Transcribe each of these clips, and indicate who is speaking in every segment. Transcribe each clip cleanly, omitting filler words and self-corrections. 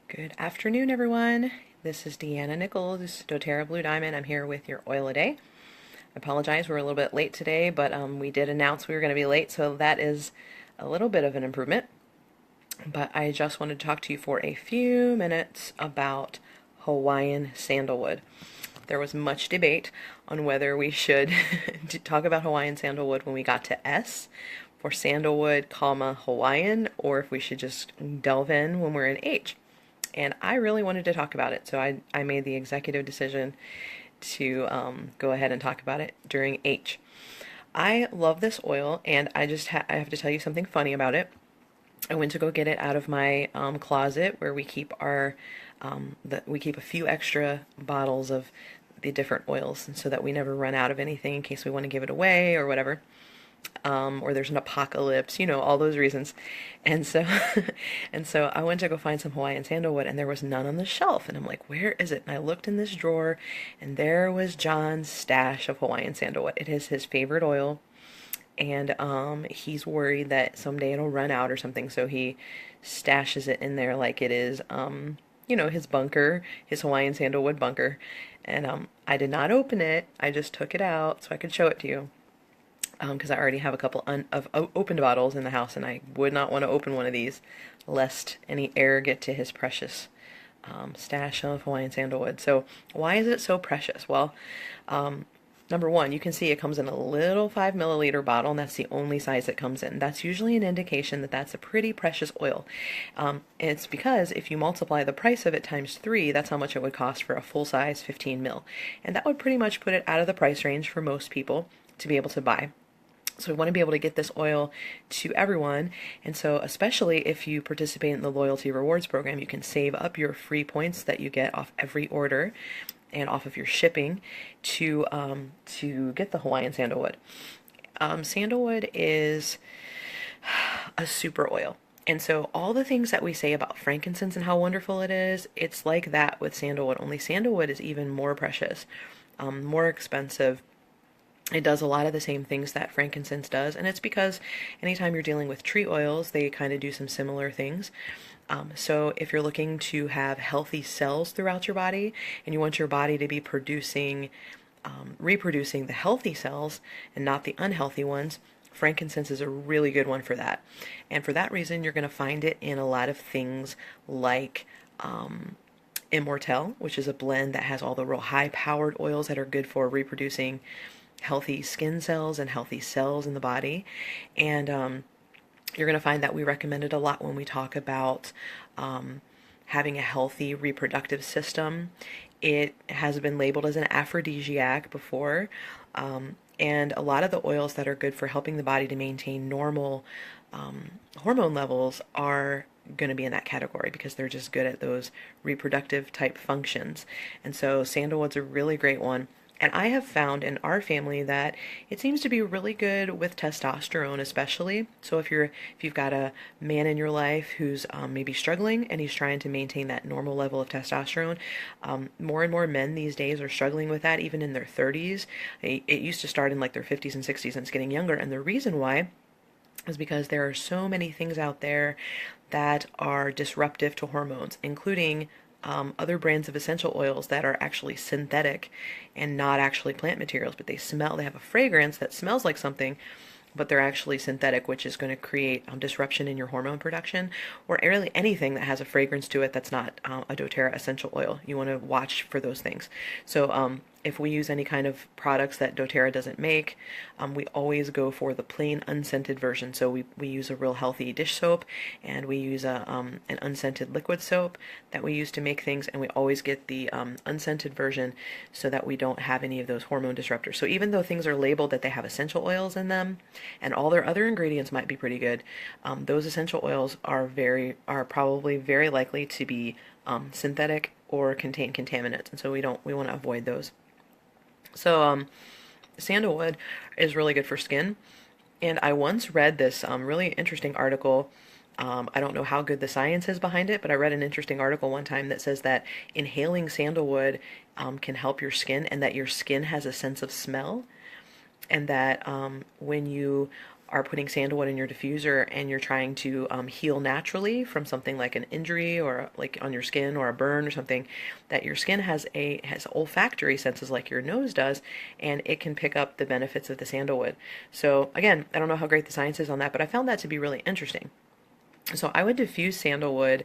Speaker 1: Good afternoon, everyone. This is Deanna Nichols, doTERRA Blue Diamond. I'm here with your oil a day. I apologize, we're a little bit late today, but we did announce we were going to be late, so that is a little bit of an improvement. But I just wanted to talk to you for a few minutes about Hawaiian sandalwood. There was much debate on whether we should talk about Hawaiian sandalwood when we got to S for sandalwood, Hawaiian, or if we should just delve in when we're in H. And I really wanted to talk about it, so I made the executive decision to go ahead and talk about it during H. I love this oil, and I have to tell you something funny about it. I went to go get it out of my closet where we keep we keep a few extra bottles of the different oils, so that we never run out of anything in case we want to give it away or whatever. Or there's an apocalypse, all those reasons. And so, and so I went to go find some Hawaiian sandalwood, and there was none on the shelf. And I'm like, where is it? And I looked in this drawer, and there was John's stash of Hawaiian sandalwood. It is his favorite oil, and he's worried that someday it'll run out or something, so he stashes it in there like it is, his bunker, his Hawaiian sandalwood bunker. And I did not open it. I just took it out so I could show it to you. Because I already have a couple of opened bottles in the house, and I would not want to open one of these lest any air get to his precious stash of Hawaiian sandalwood. So why is it so precious? Well, number one, you can see it comes in a little 5 milliliter bottle, and that's the only size it comes in. That's usually an indication that that's a pretty precious oil. It's because if you multiply the price of it times 3, that's how much it would cost for a full size 15 mil. And that would pretty much put it out of the price range for most people to be able to buy. So we want to be able to get this oil to everyone, and so especially if you participate in the loyalty rewards program, you can save up your free points that you get off every order and off of your shipping to get the Hawaiian sandalwood. Sandalwood is a super oil. And so all the things that we say about frankincense and how wonderful it is, it's like that with sandalwood, only sandalwood is even more precious, more expensive. It does a lot of the same things that frankincense does, and it's because anytime you're dealing with tree oils, they kind of do some similar things. So if you're looking to have healthy cells throughout your body, and you want your body to be reproducing the healthy cells and not the unhealthy ones, frankincense is a really good one for that. And for that reason, you're going to find it in a lot of things like Immortelle, which is a blend that has all the real high-powered oils that are good for reproducing healthy skin cells and healthy cells in the body. And you're going to find that we recommend it a lot when we talk about having a healthy reproductive system. It has been labeled as an aphrodisiac before, and a lot of the oils that are good for helping the body to maintain normal hormone levels are going to be in that category because they're just good at those reproductive type functions. And so sandalwood's a really great one. And I have found in our family that it seems to be really good with testosterone, especially. So if you've got a man in your life who's maybe struggling and he's trying to maintain that normal level of testosterone, more and more men these days are struggling with that, even in their 30s. It used to start in like their 50s and 60s, and it's getting younger. And the reason why is because there are so many things out there that are disruptive to hormones, including other brands of essential oils that are actually synthetic and not actually plant materials, but they have a fragrance that smells like something, but they're actually synthetic, which is going to create disruption in your hormone production, or really anything that has a fragrance to it that's not a doTERRA essential oil. You want to watch for those things. So if we use any kind of products that doTERRA doesn't make, we always go for the plain unscented version. So we use a real healthy dish soap, and we use an unscented liquid soap that we use to make things, and we always get the unscented version so that we don't have any of those hormone disruptors. So even though things are labeled that they have essential oils in them, and all their other ingredients might be pretty good, those essential oils are probably very likely to be synthetic or contain contaminants, and so we want to avoid those. So sandalwood is really good for skin, and I once read this really interesting article. I don't know how good the science is behind it, but I read an interesting article one time that says that inhaling sandalwood can help your skin, and that your skin has a sense of smell, and that when you are putting sandalwood in your diffuser and you're trying to heal naturally from something like an injury or like on your skin or a burn or something, that your skin has olfactory senses like your nose does, and it can pick up the benefits of the sandalwood. So again, I don't know how great the science is on that, but I found that to be really interesting. So I would diffuse sandalwood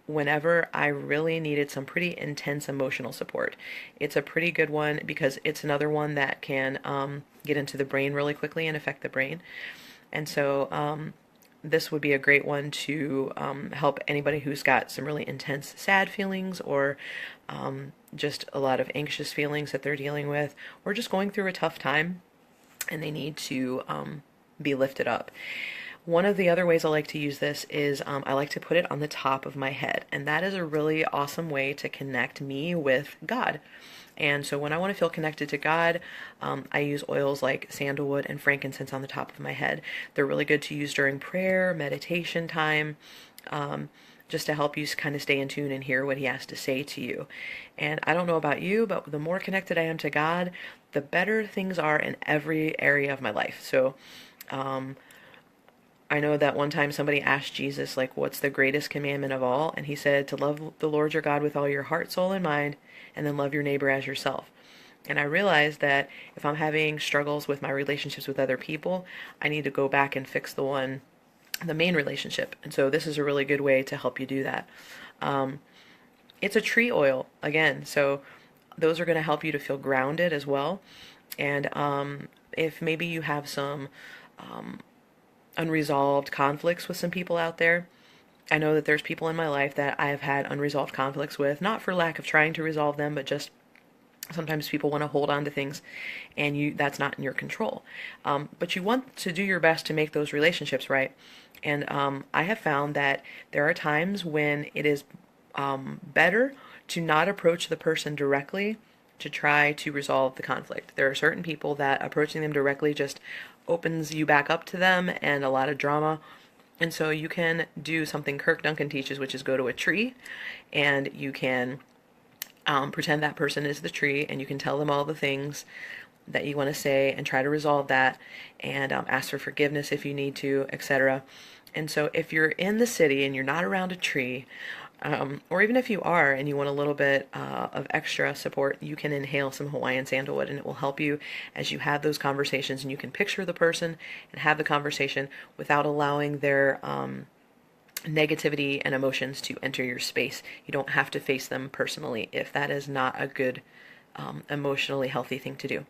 Speaker 1: whenever I really needed some pretty intense emotional support. It's a pretty good one because it's another one that can get into the brain really quickly and affect the brain. And so this would be a great one to help anybody who's got some really intense sad feelings, or just a lot of anxious feelings that they're dealing with, or just going through a tough time and they need to be lifted up. One of the other ways I like to use this is I like to put it on the top of my head, and that is a really awesome way to connect me with God. And so when I want to feel connected to God, I use oils like sandalwood and frankincense on the top of my head. They're really good to use during prayer, meditation time, just to help you kind of stay in tune and hear what He has to say to you. And I don't know about you, but the more connected I am to God, the better things are in every area of my life. So I know that one time somebody asked Jesus, like, what's the greatest commandment of all? And He said to love the Lord your God with all your heart, soul, and mind, and then love your neighbor as yourself. And I realized that if I'm having struggles with my relationships with other people, I need to go back and fix the main relationship. And so this is a really good way to help you do that. It's a tree oil, again, so those are going to help you to feel grounded as well. And if maybe you have some unresolved conflicts with some people out there. I know that there's people in my life that I have had unresolved conflicts with, not for lack of trying to resolve them, but just sometimes people want to hold on to things and that's not in your control. But you want to do your best to make those relationships right. And I have found that there are times when it is better to not approach the person directly to try to resolve the conflict. There are certain people that approaching them directly just opens you back up to them and a lot of drama. And so you can do something Kirk Duncan teaches, which is go to a tree and you can pretend that person is the tree, and you can tell them all the things that you want to say and try to resolve that, and ask for forgiveness if you need to, etc. And so if you're in the city and you're not around a tree, or even if you are and you want a little bit of extra support, you can inhale some Hawaiian sandalwood, and it will help you as you have those conversations, and you can picture the person and have the conversation without allowing their negativity and emotions to enter your space. You don't have to face them personally if that is not a good emotionally healthy thing to do.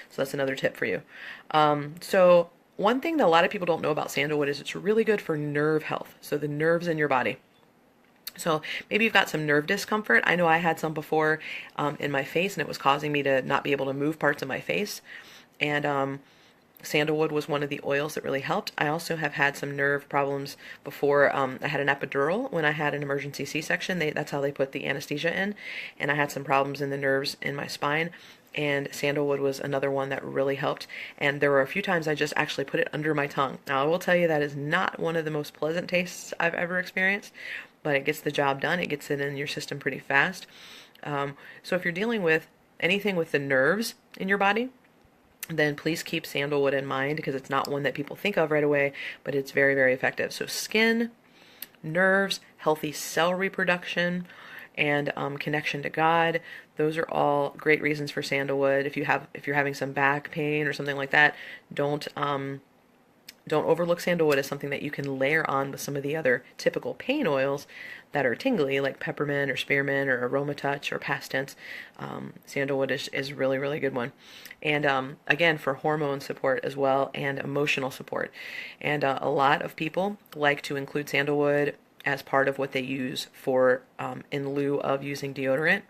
Speaker 1: So that's another tip for you. So one thing that a lot of people don't know about sandalwood is it's really good for nerve health, so the nerves in your body. So maybe you've got some nerve discomfort. I know I had some before in my face, and it was causing me to not be able to move parts of my face. And sandalwood was one of the oils that really helped. I also have had some nerve problems before. I had an epidural when I had an emergency C-section. That's how they put the anesthesia in. And I had some problems in the nerves in my spine. And sandalwood was another one that really helped. And there were a few times I just actually put it under my tongue. Now, I will tell you that is not one of the most pleasant tastes I've ever experienced, but it gets the job done. It gets it in your system pretty fast. So if you're dealing with anything with the nerves in your body, then please keep sandalwood in mind, because it's not one that people think of right away, but it's very, very effective. So skin, nerves, healthy cell reproduction, and connection to God, those are all great reasons for sandalwood. If you're having some back pain or something like that, don't overlook sandalwood as something that you can layer on with some of the other typical pain oils that are tingly, like peppermint or spearmint or aroma touch or past tense. Sandalwood is really, really good one. And again, for hormone support as well, and emotional support. And a lot of people like to include sandalwood as part of what they use for in lieu of using deodorant.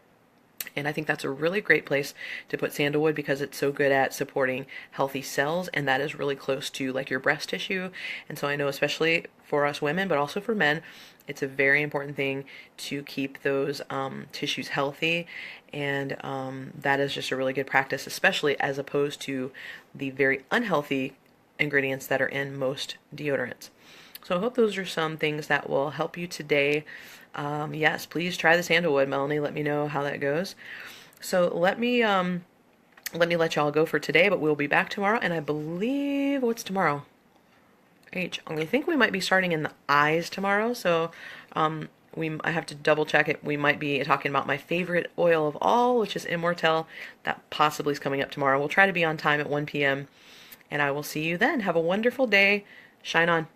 Speaker 1: And I think that's a really great place to put sandalwood, because it's so good at supporting healthy cells, and that is really close to like your breast tissue. And so I know, especially for us women, but also for men, it's a very important thing to keep those tissues healthy. And that is just a really good practice, especially as opposed to the very unhealthy ingredients that are in most deodorants. So I hope those are some things that will help you today. Yes, please try the sandalwood, Melanie. Let me know how that goes. So let me let me let y'all go for today, but we'll be back tomorrow. And I believe, what's tomorrow? I think we might be starting in the eyes tomorrow. So I have to double check it. We might be talking about my favorite oil of all, which is Immortelle. That possibly is coming up tomorrow. We'll try to be on time at 1 p.m. and I will see you then. Have a wonderful day. Shine on.